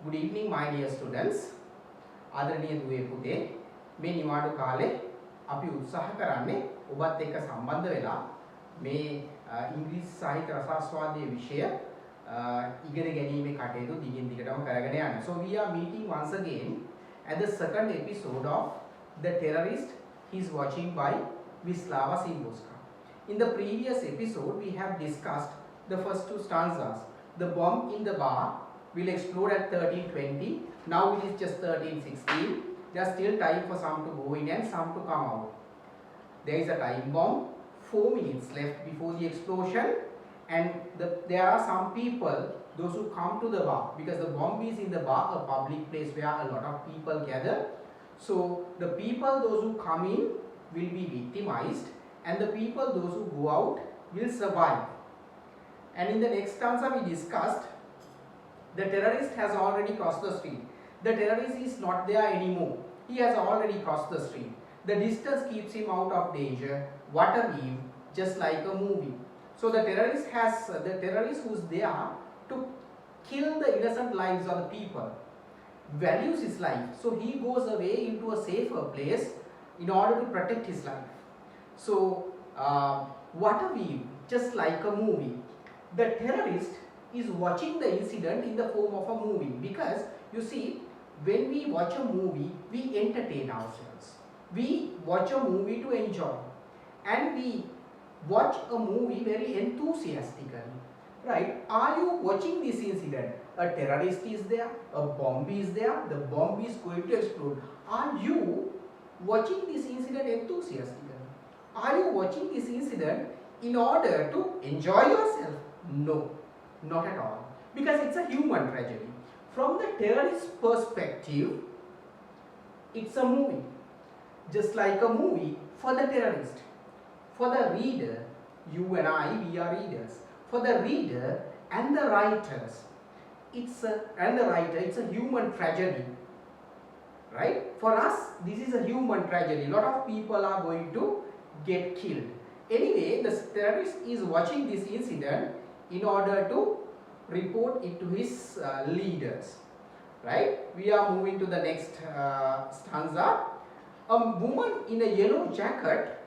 Good evening my dear students. ආදරණීය දුවේ පුතේ මේ නිවාඩු කාලේ අපි උත්සාහ කරන්නේ ඔබත් එක්ක සම්බන්ධ වෙලා මේ ඉංග්‍රීසි සාහිත්‍ය රසාස්වාදයේ විෂය ඉගෙන ගැනීමේ කටයුතු දිගින් දිගටම කරගෙන යන්න. So we are meeting once again at the second episode of The Terrorist He's Watching by Wisława Szymborska. In the previous episode we have discussed the first two stanzas. The bomb in the bar will explode at 13:20. Now it is just 13:16. There is still time for some to go in and some to come out. There is a time bomb, 4 minutes left before the explosion, and there are some people, those who come to the bar, because the bomb is in the bar, a public place where a lot of people gather. So the people, those who come in, will be victimized, and the people, those who go out, will survive. And in the next stanza we discussed, the terrorist has already crossed the street. The terrorist is not there anymore. He has already crossed the street. The distance keeps him out of danger. What a view, just like a movie. So the terrorist who's there to kill the innocent lives of the people values his life. So he goes away into a safer place in order to protect his life. So what a view, just like a movie. The terrorist is watching the incident in the form of a movie, because you see, when we watch a movie we entertain ourselves. We watch a movie to enjoy, and we watch a movie very enthusiastically, right? Are you watching this incident? A terrorist is there, a bomb is there, the bomb is going to explode. Are you watching this incident enthusiastically? Are you watching this incident in order to enjoy yourself? No, not at all, because it's a human tragedy. From the terrorist perspective, it's a movie, just like a movie for the terrorist. For the reader, you and I, we are readers. For the reader and the writers, it's a human tragedy, right? For us, this is a human tragedy. A lot of people are going to get killed. Anyway, the terrorist is watching this incident in order to report it to his leaders, right? We are moving to the next stanza. A woman in a yellow jacket,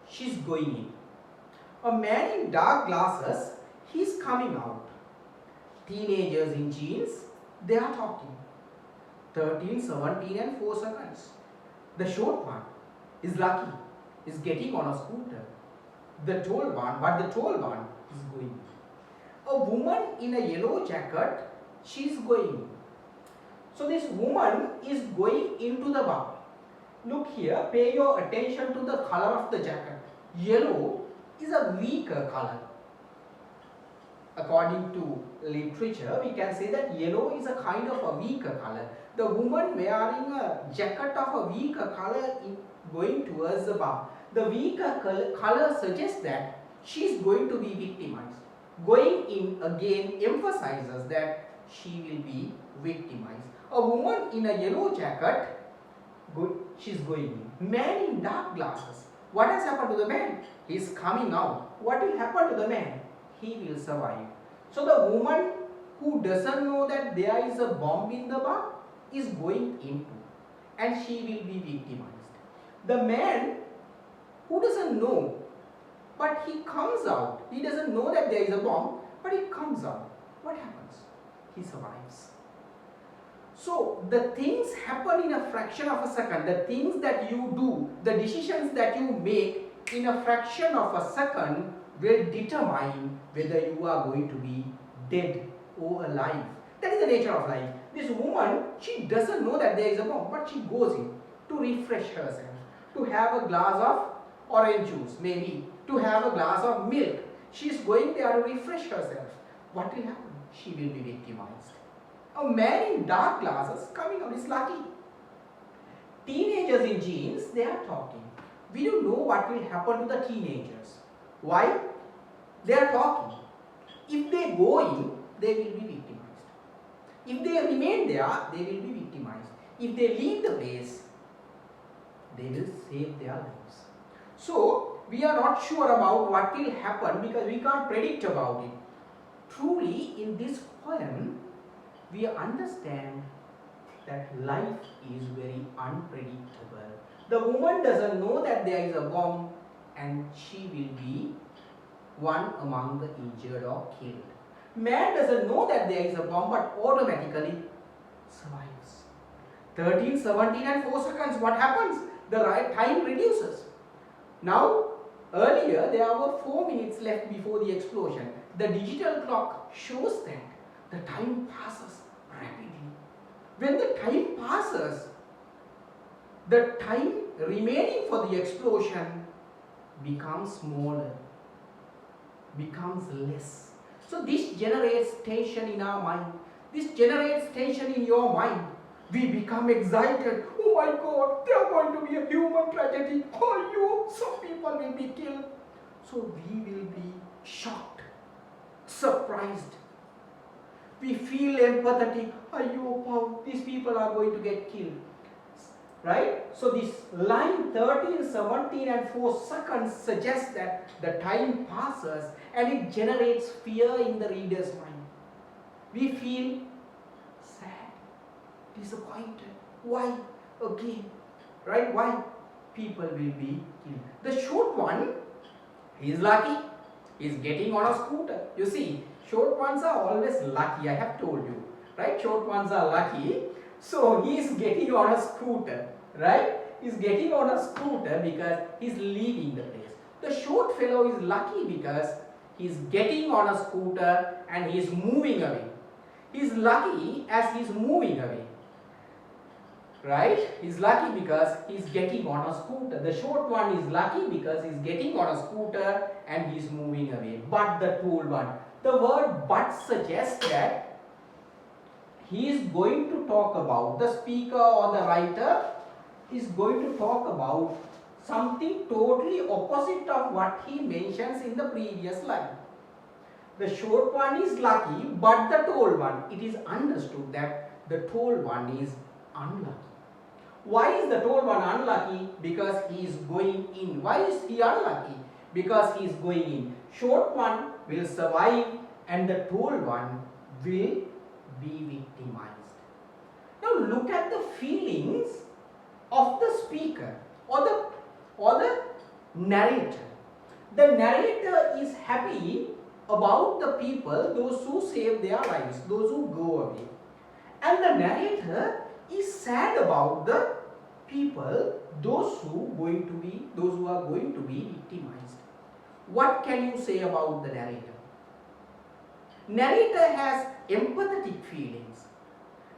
she's going in. A man in dark glasses, he's coming out. Teenagers in jeans, they are talking. 13, 17 and 4 seconds. The short one is lucky, is getting on a scooter. The tall one is going. A woman in a yellow jacket, she's going. So this woman is going into the bar. Look here, pay your attention to the color of the jacket. Yellow is a weaker color. According to literature, we can say that yellow is a kind of a weaker color. The woman wearing a jacket of a weaker color going towards the bar. The weaker color suggests that she is going to be victimized. Going in again emphasizes that she will be victimized. A woman in a yellow jacket, she's going in. Man in dark glasses. What has happened to the man? He is coming out. What will happen to the man? He will survive. So the woman who doesn't know that there is a bomb in the bar is going into, and she will be victimized. The man who doesn't know, but he comes out. He doesn't know that there is a bomb, but he comes out. What happens? He survives. So the things happen in a fraction of a second. The things that you do, the decisions that you make in a fraction of a second will determine whether you are going to be dead or alive. That is the nature of life. This woman, she doesn't know that there is a bomb, but she goes in to refresh herself, to have a glass of orange juice, maybe to have a glass of milk. She is going there to refresh herself. What will happen? She will be victimized. A man in dark glasses coming out is lucky. Teenagers in jeans, they are talking. We don't know what will happen to the teenagers. Why? They are talking. If they go in, they will be victimized. If they remain there, they will be victimized. If they leave the place, they will save their lives. So we are not sure about what will happen because we can't predict about it. Truly, in this poem, we understand that life is very unpredictable. The woman doesn't know that there is a bomb and she will be one among the injured or killed. Man doesn't know that there is a bomb but automatically survives. 13, 17 and 4 seconds, what happens? The time reduces. Now, earlier there were 4 minutes left before the explosion. The digital clock shows that the time passes rapidly. When the time passes, the time remaining for the explosion becomes smaller, becomes less. So this generates tension in our mind. This generates tension in your mind. We become excited. Oh my God, there are going to be a human tragedy. Oh, some people will be killed. So we will be shocked, surprised. We feel empathetic. Oh, these people are going to get killed. Right? So this line 13, 17 and 4 seconds suggests that the time passes and it generates fear in the reader's mind. We feel sad, disappointed. Why? Again. Right? Why? People will be killed. The short one, he is lucky. He is getting on a scooter. You see, short ones are always lucky, I have told you. Right? Short ones are lucky. So he is getting on a scooter. Right? He is getting on a scooter because he is leaving the place. The short fellow is lucky because he is getting on a scooter and he is moving away. He is lucky as he is moving away. Right? He is lucky because he is getting on a scooter. The short one is lucky because he is getting on a scooter and he is moving away. But the tall one. The word but suggests that he is going to talk about, the speaker or the writer is going to talk about something totally opposite of what he mentions in the previous line. The short one is lucky, but the tall one, it is understood that the tall one is unlucky. Why is the tall one unlucky? Because he is going in. Why is he unlucky? Because he is going in. Short one will survive and the tall one will be victimized. Now look at the feelings of the speaker or the narrator. The narrator is happy about the people, those who save their lives, those who go away. And the narrator is sad about the people, those who are going to be victimized. What can you say about the narrator? Narrator has empathetic feelings.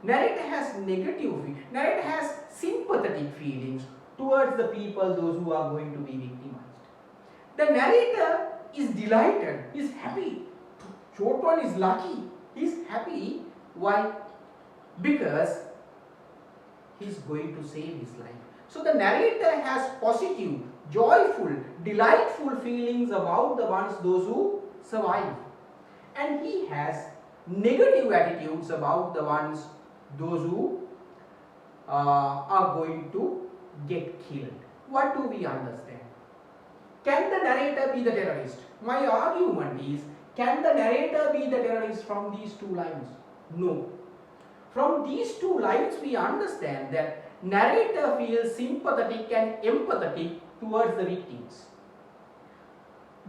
Narrator has negative feelings. Narrator has sympathetic feelings towards the people, those who are going to be victimized. The narrator is delighted, is happy. Short one is lucky, he is happy. Why? Because he is going to save his life. So the narrator has positive, joyful, delightful feelings about the ones, those who survive. And he has negative attitudes about the ones, those who are going to get killed. What do we understand? Can the narrator be the terrorist? My argument is, can the narrator be the terrorist from these two lines? No. From these two lines we understand that narrator feels sympathetic and empathetic towards the victims.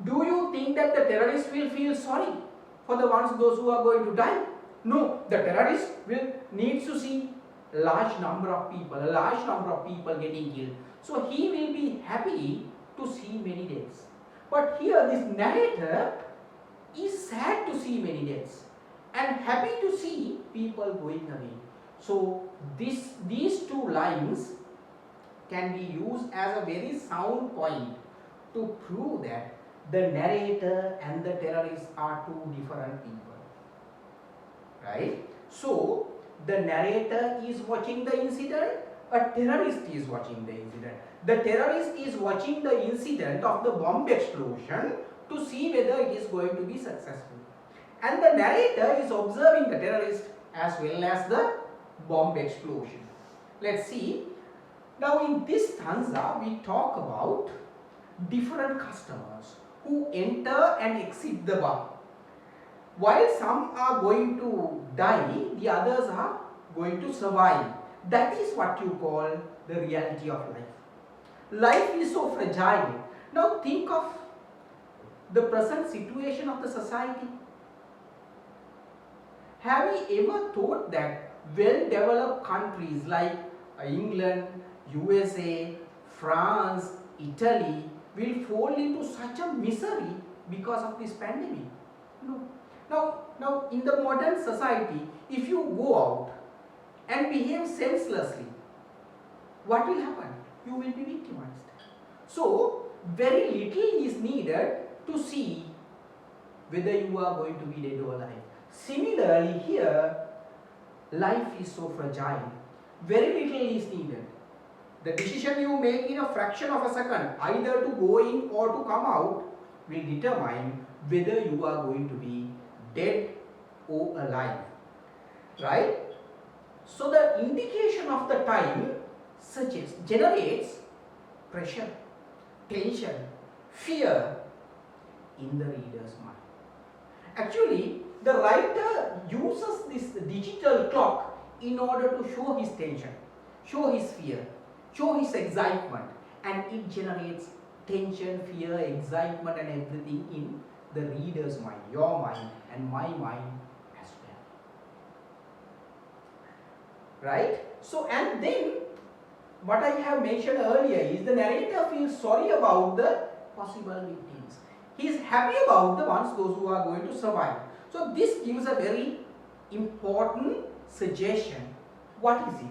Do you think that the terrorist will feel sorry for the ones, those who are going to die? No, the terrorist will need to see a large number of people getting killed. So he will be happy to see many deaths. But here this narrator is sad to see many deaths and happy to see people going away. So these two lines can be used as a very sound point to prove that the narrator and the terrorist are two different people. Right? So the narrator is watching the incident, a terrorist is watching the incident. The terrorist is watching the incident of the bomb explosion to see whether it is going to be successful. And the narrator is observing the terrorist as well as the bomb explosion. Let's see. Now in this stanza we talk about different customers who enter and exit the bar. While some are going to die, the others are going to survive. That is what you call the reality of life. Life is so fragile. Now think of the present situation of the society. Have we ever thought that well-developed countries like England, USA, France, Italy will fall into such a misery because of this pandemic? No. Now in the modern society, if you go out and behave senselessly, what will happen? You will be victimized. So, very little is needed to see whether you are going to be dead or alive. Similarly, here, life is so fragile. Very little is needed. The decision you make in a fraction of a second, either to go in or to come out, will determine whether you are going to be dead or alive. Right? So the indication of the time generates pressure, tension, fear in the reader's mind. Actually, the writer uses this digital clock in order to show his tension, show his fear, show his excitement, and it generates tension, fear, excitement and everything in the reader's mind, your mind and my mind as well. Right? So, and then what I have mentioned earlier is the narrator feels sorry about the possible victims. He is happy about the ones, those who are going to survive. So this gives a very important suggestion. What is it?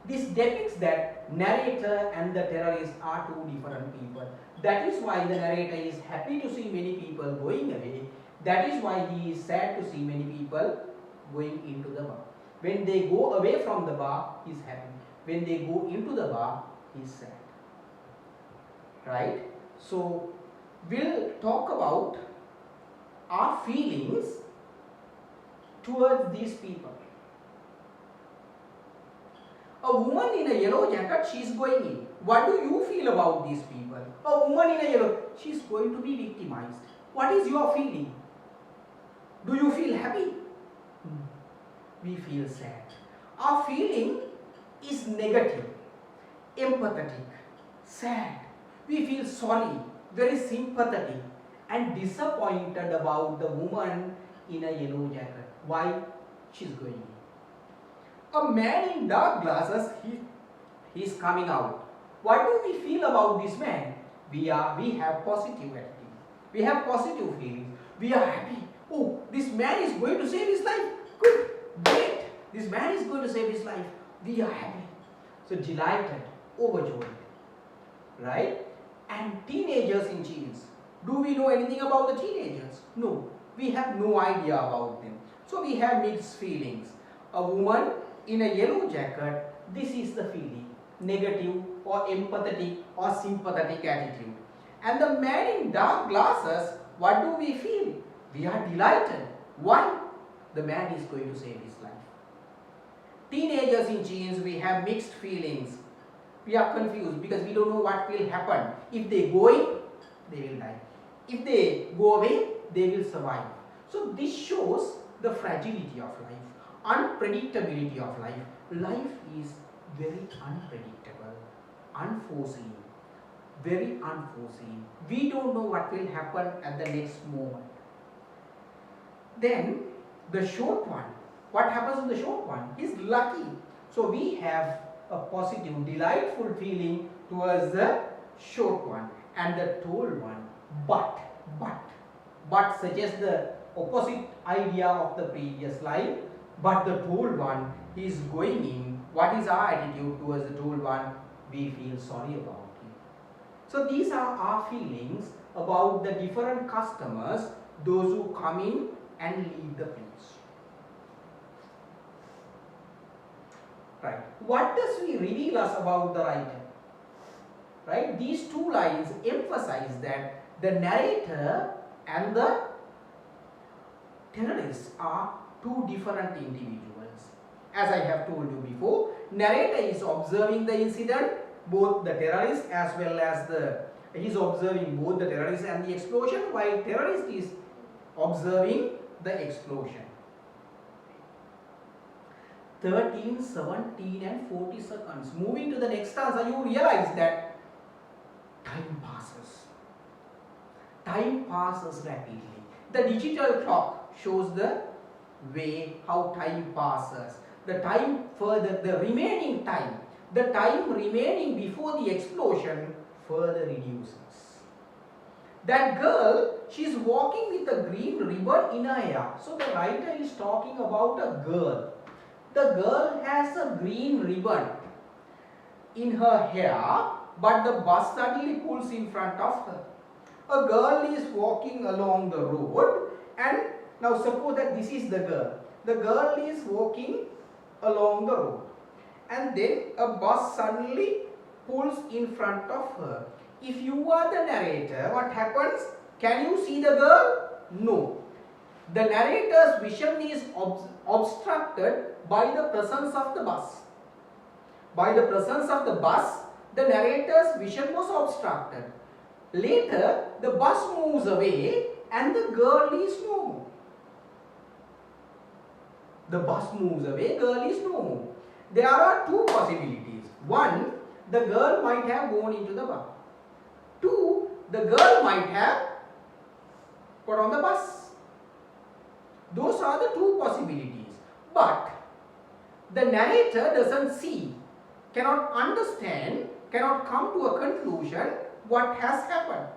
This depicts that narrator and the terrorist are two different people. That is why the narrator is happy to see many people going away. That is why he is sad to see many people going into the bar. When they go away from the bar, he is happy. When they go into the bar, he is sad. Right? So, we'll talk about our feelings towards these people. A woman in a yellow jacket, she is going in. What do you feel about these people? A woman in a yellow, she is going to be victimized. What is your feeling? Do you feel happy? We feel sad. Our feeling is negative, empathetic, sad. We feel sorry, very sympathetic and disappointed about the woman in a yellow jacket. Why? She is going in. A man in dark glasses, he is coming out. What do we feel about this man? We have positive attitude. We have positive feelings. We are happy. Oh, this man is going to save his life. Good, great. This man is going to save his life. We are happy. So delighted, overjoyed. Right? And teenagers in jeans. Do we know anything about the teenagers? No. We have no idea about them. So we have mixed feelings. A woman in a yellow jacket, this is the feeling. Negative or empathetic or sympathetic attitude. And the man in dark glasses, what do we feel? We are delighted. Why? The man is going to save his life. Teenagers in jeans, we have mixed feelings. We are confused because we don't know what will happen. If they go in, they will die. If they go away, they will survive. So this shows the fragility of life, unpredictability of life. Life is very unpredictable, unforeseen, very unforeseen. We don't know what will happen at the next moment. Then the short one, what happens in the short one? He's lucky. So we have a positive, delightful feeling towards the short one, and the tall one, but suggests the opposite idea of the previous line. But the tall one is going in. What is our attitude towards the tall one? We feel sorry about him. So these are our feelings about the different customers, those who come in and leave the place. Right. What does we reveal us about the writer? Right. These two lines emphasize that the narrator and the terrorist are two different individuals. As I have told you before, narrator is observing the incident, both the terrorist as well as he is observing both the terrorist and the explosion, while terrorist is observing the explosion. 13, 17 and 40 seconds. Moving to the next answer, you realize that time passes. Time passes rapidly. The digital clock shows the way how time passes. The time further, the remaining time, the time remaining before the explosion further reduces. That girl, she is walking with a green ribbon in her hair. So the writer is talking about a girl. The girl has a green ribbon in her hair, but the bus suddenly pulls in front of her. A girl is walking along the road, and now suppose that this is the girl. The girl is walking along the road, and then a bus suddenly pulls in front of her. If you are the narrator, what happens? Can you see the girl? No. The narrator's vision is obstructed by the presence of the bus. By the presence of the bus, the narrator's vision was obstructed. Later, the bus moves away and the girl is no more. The bus moves away, girl is no more. There are two possibilities. One, the girl might have gone into the bus. Two, the girl might have got on the bus. Those are the two possibilities. But the narrator doesn't see, cannot understand, cannot come to a conclusion what has happened.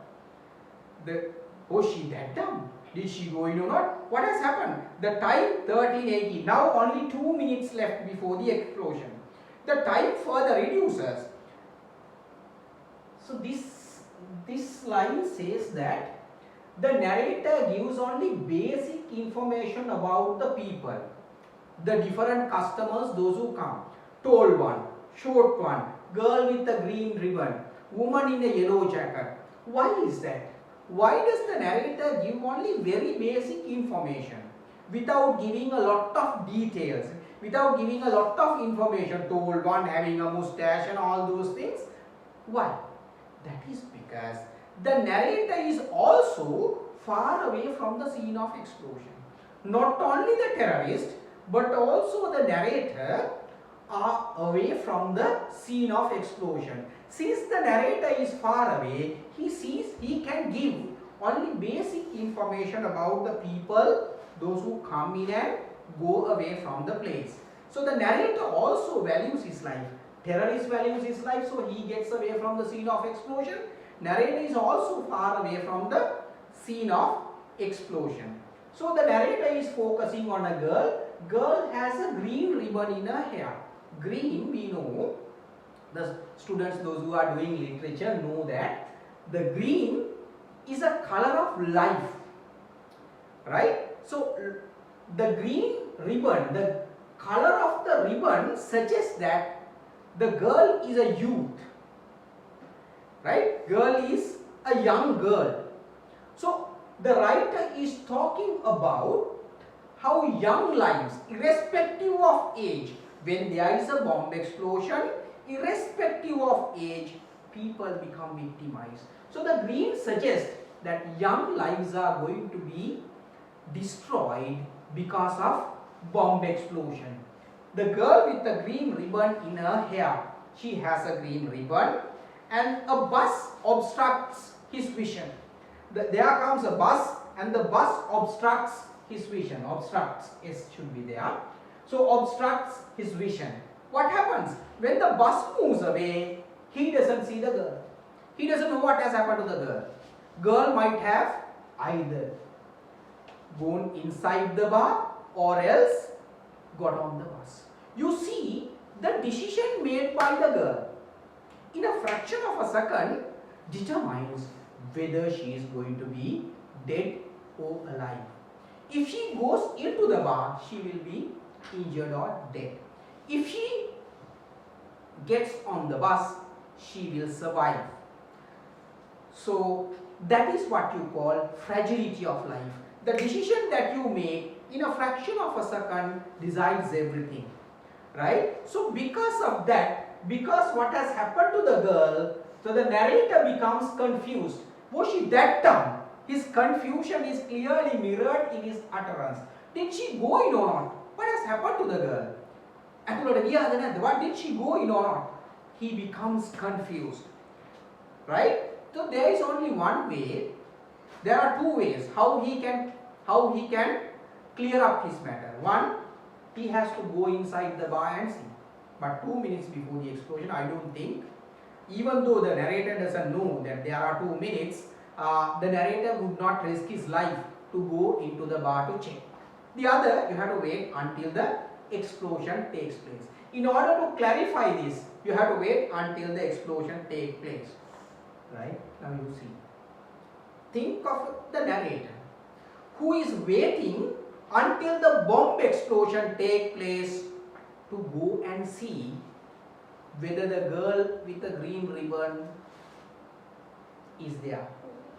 Was she that dumb? Did she go in or not? What has happened? The time 1380. Now only 2 minutes left before the explosion. The time further reduces. So this line says that the narrator gives only basic information about the people, the different customers, those who come. Tall one, short one, girl with a green ribbon, woman in a yellow jacket. Why is that? Why does the narrator give only very basic information without giving a lot of details, without giving a lot of information? Tall one, having a mustache and all those things. Why? That is because the narrator is also far away from the scene of explosion. Not only the terrorist, but also the narrator are away from the scene of explosion. Since the narrator is far away, he can give only basic information about the people, those who come in and go away from the place. So the narrator also values his life. Terrorist values his life, so he gets away from the scene of explosion. Narrator is also far away from the scene of explosion. So the narrator is focusing on a girl. Girl has a green ribbon in her hair. Green, we know, the students, those who are doing literature, know that the green is a color of life, right? So the green ribbon, the color of the ribbon suggests that the girl is a youth, right? Girl is a young girl. So the writer is talking about how young lives, irrespective of age, when there is a bomb explosion, irrespective of age, people become victimized. So the green suggests that young lives are going to be destroyed because of bomb explosion. The girl with the green ribbon in her hair, she has a green ribbon, and a bus obstructs his vision. There comes a bus and the bus obstructs his vision. Obstructs, S should be there. So obstructs his vision. What happens? When the bus moves away, he doesn't see the girl. He doesn't know what has happened to the girl. Girl might have either gone inside the bar or else got on the bus. You see, the decision made by the girl in a fraction of a second determines whether she is going to be dead or alive. If she goes into the bar, she will be injured or dead. If she gets on the bus, she will survive. So that is what you call fragility of life. The decision that you make in a fraction of a second decides everything, right? So because of that, because what has happened to the girl, so the narrator becomes confused. Was she that dumb? His confusion is clearly mirrored in his utterance. Did she go in or not? What has happened to the girl? ඇතුළට ගියාද නැද්ද? What did she go in or not? He becomes confused. Right? So there is only one way. There are two ways how he can clear up his matter. One, he has to go inside the bar and see. But 2 minutes before the explosion, I don't think, even though the narrator doesn't know that there are 2 minutes, the narrator would not risk his life to go into the bar to check. The other, you have to wait until the explosion takes place. In order to clarify this, you have to wait until the explosion takes place. Right? Now you see. Think of the narrator who is waiting until the bomb explosion takes place to go and see whether the girl with the green ribbon is there,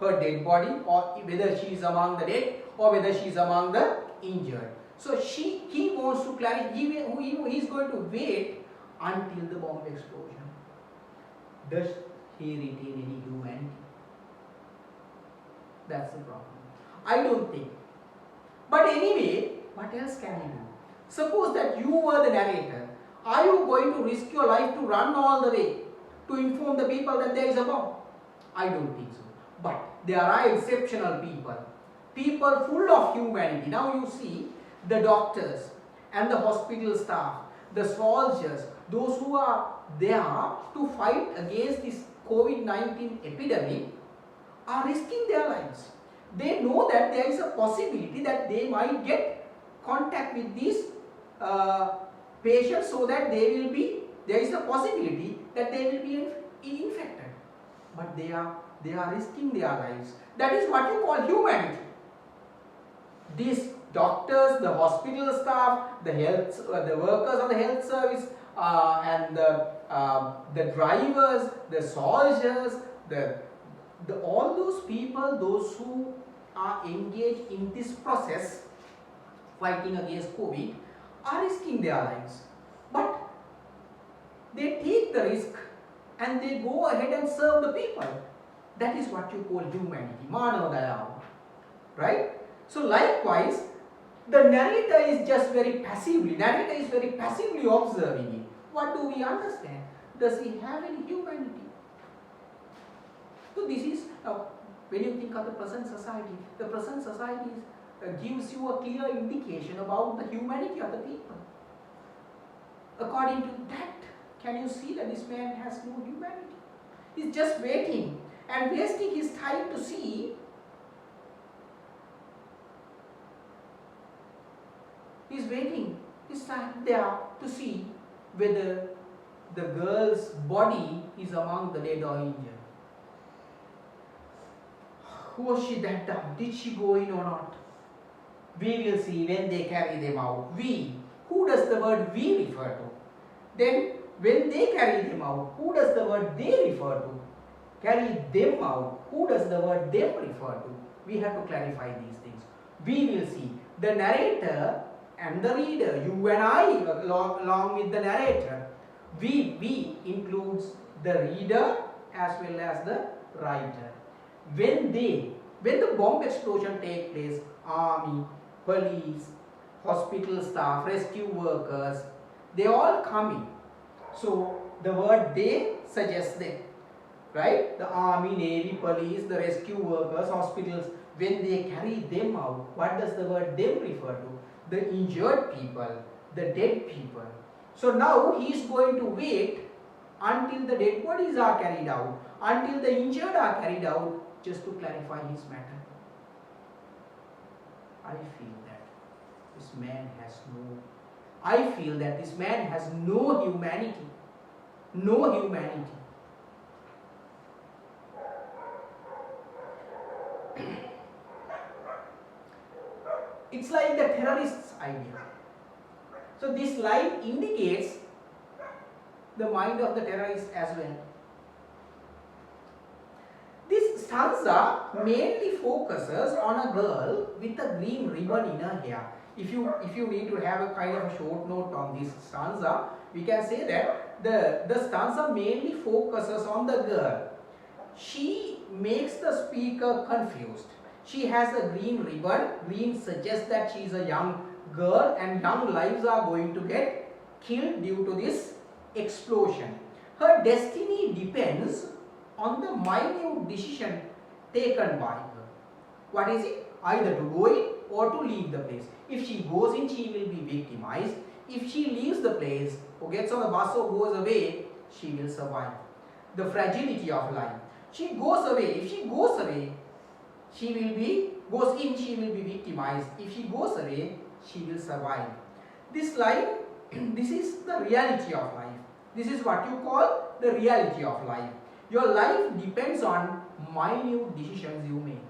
her dead body, or whether she is among the dead or whether she is among the injured. So he wants to clarify, he is going to wait until the bomb explosion. Does he retain any humanity? That's the problem. I don't think. But anyway, what else can he do? Suppose that you were the narrator. Are you going to risk your life to run all the way to inform the people that there is a bomb? I don't think so. But there are exceptional people. People full of humanity. Now you see the doctors and the hospital staff, the soldiers, those who are there to fight against this COVID-19 epidemic are risking their lives. They know that there is a possibility that they might get contact with these patients, so that there is a possibility that they will be infected. But they are risking their lives. That is what you call humanity. These doctors, the hospital staff, the workers of the health service, and the drivers, the soldiers, all those people, those who are engaged in this process fighting against COVID, are risking their lives. But they take the risk and they go ahead and serve the people. That is what you call humanity, Manavadaya. Right? So likewise, the narrator is very passively observing it. What do we understand? Does he have any humanity? So this is, when you think of the present society gives you a clear indication about the humanity of the people. According to that, can you see that this man has no humanity? He's just waiting and wasting his time to see. He's waiting his time there to see whether the girl's body is among the dead or injured. Was she that dumb? Did she go in or not? We will see when they carry them out. We. Who does the word we refer to? Then when they carry them out, who does the word they refer to? Carry them out. Who does the word them refer to? We have to clarify these things. We will see. The narrator and the reader, you and I, along with the narrator. We includes the reader as well as the writer. When the bomb explosion takes place, army, police, hospital staff, rescue workers, they all come in. So the word they suggests them, right? The army, navy, police, the rescue workers, hospitals, when they carry them out, what does the word them refer to? The injured people, the dead people. So now he is going to wait until the dead bodies are carried out, until the injured are carried out, just to clarify his matter. I feel that this man has no humanity. No humanity. It's like the terrorist's idea. So this line indicates the mind of the terrorist as well. This stanza mainly focuses on a girl with a green ribbon in her hair. If you need to have a kind of a short note on this stanza, we can say that the stanza mainly focuses on the girl. She makes the speaker confused. She has a green ribbon. Green suggests that she is a young girl and young lives are going to get killed due to this explosion. Her destiny depends on the minute decision taken by her. What is it? Either to go in or to leave the place. If she goes in, she will be victimized. If she leaves the place or gets on the bus or goes away, she will survive. The fragility of life. She goes away. If she goes away, goes in, she will be victimized. If she goes away, she will survive. This life, this is the reality of life. This is what you call the reality of life. Your life depends on minute decisions you make.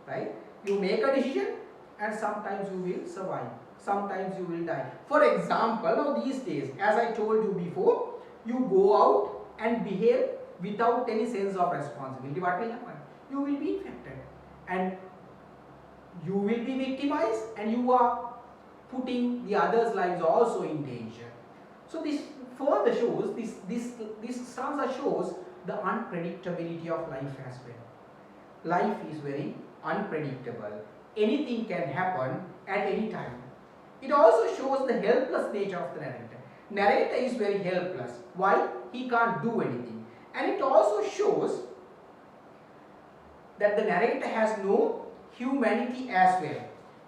Right? You make a decision and sometimes you will survive. Sometimes you will die. For example, now these days, as I told you before, you go out and behave without any sense of responsibility. What will happen? You will be infected and you will be victimized, and you are putting the others' lives also in danger. So this further shows, this stanza shows the unpredictability of life as well. Life is very unpredictable. Anything can happen at any time. It also shows the helpless nature of the narrator. Narrator is very helpless. Why? He can't do anything. And it also shows that the narrator has no humanity as well.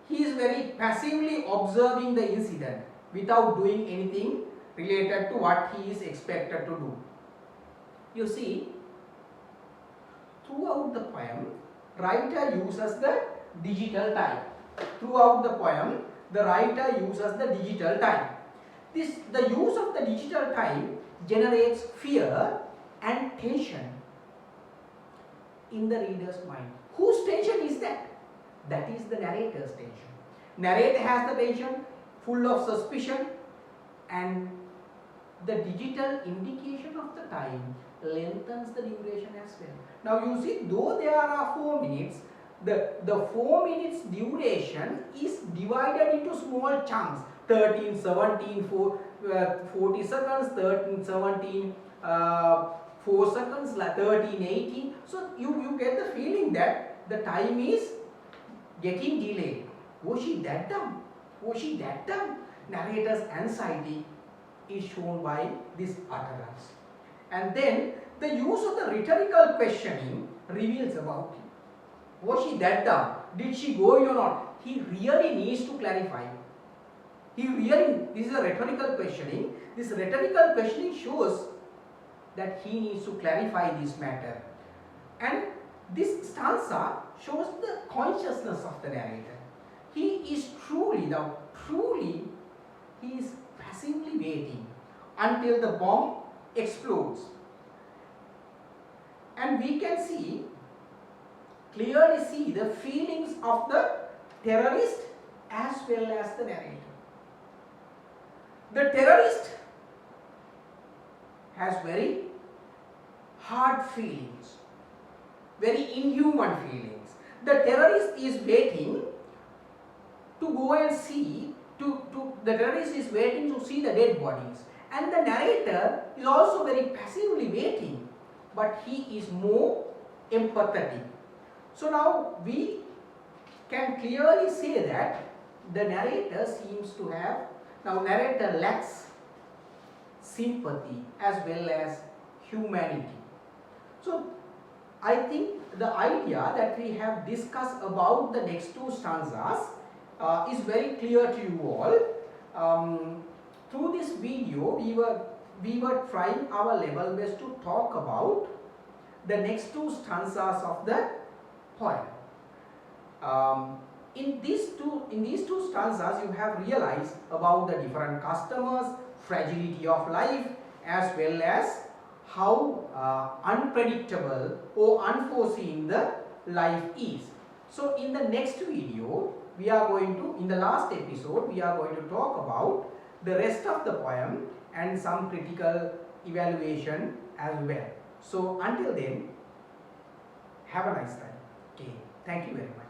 He is very passively observing the incident without doing anything related to what he is expected to do. You see, throughout the poem, writer uses the digital type. Throughout the poem, the writer uses the digital type. The use of the digital type generates fear and tension in the reader's mind. Whose tension is that? That is the narrator's tension. Narrator has the tension, full of suspicion, and the digital indication of the time lengthens the duration as well. Now you see, though there are 4 minutes, the 4 minutes duration is divided into small chunks. 13, 17, 40 seconds, 13, 17, 4 seconds, 13, 18. So you get the feeling that the time is getting delayed. Was she that dumb? Was she that dumb? Narrator's anxiety is shown by this utterance. And then the use of the rhetorical questioning reveals about him. Was she that dumb? Did she go in or not? He really needs to clarify. This is a rhetorical questioning. This rhetorical questioning shows that he needs to clarify this matter. And this stanza shows the consciousness of the narrator. He is he is passively waiting until the bomb explodes. And we can clearly see the feelings of the terrorist as well as the narrator. The terrorist has very hard feelings, very inhuman feelings. The terrorist is waiting to go and see, the terrorist is waiting to see the dead bodies. And the narrator is also very passively waiting, but he is more empathetic. So now we can clearly say that the narrator seems to have, narrator lacks sympathy as well as humanity. So I think the idea that we have discussed about the next 2 stanzas is very clear to you all. Through this video, we were trying our level best to talk about the next 2 stanzas of the poem. In these two stanzas, you have realized about the different customers, fragility of life, as well as how unpredictable or unforeseen the life is. So in the next video, in the last episode, we are going to talk about the rest of the poem and some critical evaluation as well. So until then, have a nice time. Okay, thank you very much.